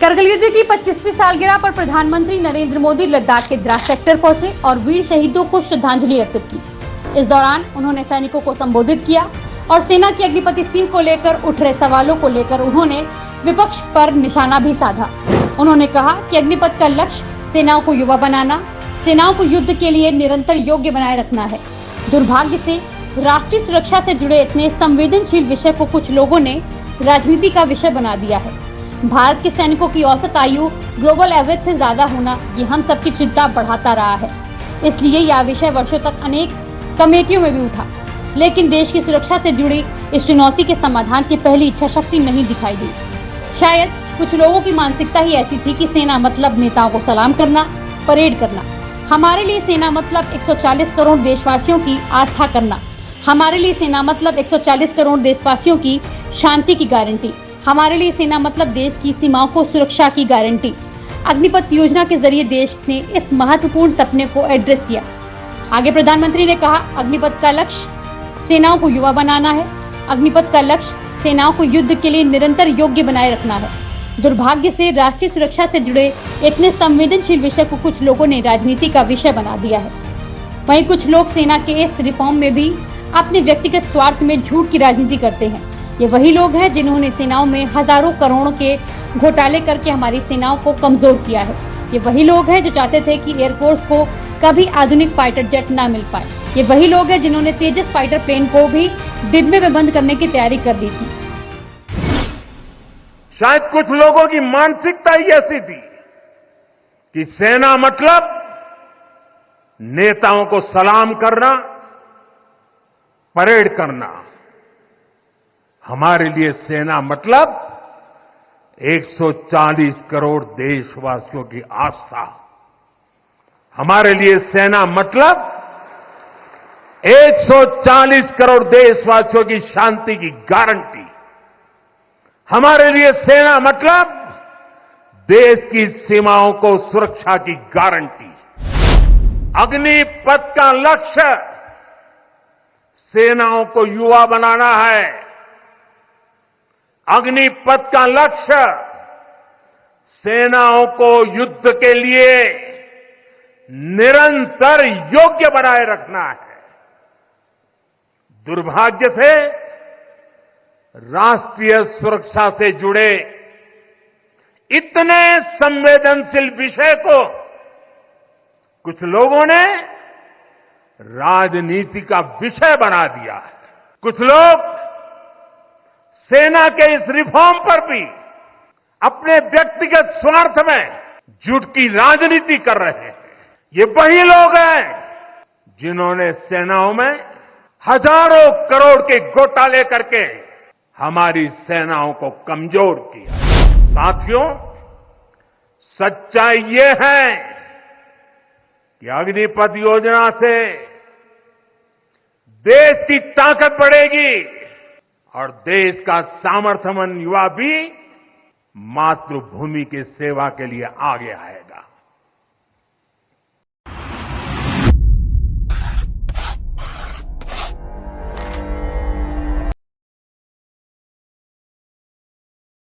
करगिल युद्ध की 25वीं सालगिरह पर प्रधानमंत्री नरेंद्र मोदी लद्दाख के द्रास सेक्टर पहुंचे और वीर शहीदों को श्रद्धांजलि अर्पित की। इस दौरान उन्होंने सैनिकों को संबोधित किया और सेना की अग्निपति सिंह को लेकर उठ रहे सवालों को लेकर उन्होंने विपक्ष पर निशाना भी साधा। उन्होंने कहा कि अग्निपथ का लक्ष्य सेनाओं को युवा बनाना, सेनाओं को युद्ध के लिए निरंतर योग्य बनाए रखना है। दुर्भाग्य से राष्ट्रीय सुरक्षा से जुड़े इतने संवेदनशील विषय को कुछ लोगों ने राजनीति का विषय बना दिया है। भारत के सैनिकों की औसत आयु ग्लोबल एवरेज से ज्यादा होना ये हम सबकी चिंता बढ़ाता रहा है। इसलिए यह विषय वर्षों तक अनेक कमेटियों में भी उठा, लेकिन देश की सुरक्षा से जुड़ी इस चुनौती के समाधान की पहली इच्छा शक्ति नहीं दिखाई दी। शायद कुछ लोगों की मानसिकता ही ऐसी थी कि सेना मतलब नेताओं को सलाम करना, परेड करना। हमारे लिए सेना मतलब 140 करोड़ देशवासियों की आस्था करना। हमारे लिए सेना मतलब 140 करोड़ देशवासियों की शांति की गारंटी। हमारे लिए सेना मतलब देश की सीमाओं को सुरक्षा की गारंटी। अग्निपथ योजना के जरिए देश ने इस महत्वपूर्ण सपने को एड्रेस किया। आगे प्रधानमंत्री ने कहा, अग्निपथ का लक्ष्य सेनाओं को युवा बनाना है। अग्निपथ का लक्ष्य सेनाओं को युद्ध के लिए निरंतर योग्य बनाए रखना है। दुर्भाग्य से राष्ट्रीय सुरक्षा से जुड़े इतने संवेदनशील विषय को कुछ लोगों ने राजनीति का विषय बना दिया है। वहीं कुछ लोग सेना के इस रिफॉर्म में भी अपने व्यक्तिगत स्वार्थ में झूठ की राजनीति करते हैं। ये वही लोग हैं जिन्होंने सेनाओं में हजारों करोड़ों के घोटाले करके हमारी सेनाओं को कमजोर किया है। ये वही लोग हैं जो चाहते थे कि एयरफोर्स को कभी आधुनिक फाइटर जेट ना मिल पाए। ये वही लोग हैं जिन्होंने तेजस फाइटर प्लेन को भी डिब्बे में बंद करने की तैयारी कर ली थी। शायद कुछ लोगों की मानसिकता ही ऐसी थी कि सेना मतलब नेताओं को सलाम करना, परेड करना। हमारे लिए सेना मतलब 140 करोड़ देशवासियों की आस्था। हमारे लिए सेना मतलब 140 करोड़ देशवासियों की शांति की गारंटी। हमारे लिए सेना मतलब देश की सीमाओं को सुरक्षा की गारंटी। अग्निपथ का लक्ष्य सेनाओं को युवा बनाना है। अग्निपथ का लक्ष्य सेनाओं को युद्ध के लिए निरंतर योग्य बनाए रखना है। दुर्भाग्य से राष्ट्रीय सुरक्षा से जुड़े इतने संवेदनशील विषय को कुछ लोगों ने राजनीति का विषय बना दिया है। कुछ लोग सेना के इस रिफॉर्म पर भी अपने व्यक्तिगत स्वार्थ में झूठ की राजनीति कर रहे हैं। ये वही लोग हैं जिन्होंने सेनाओं में हजारों करोड़ के घोटाले करके हमारी सेनाओं को कमजोर किया। साथियों, सच्चाई ये है कि अग्निपथ योजना से देश की ताकत बढ़ेगी और देश का सामर्थ्यवान युवा भी मातृभूमि की सेवा के लिए आगे आएगा।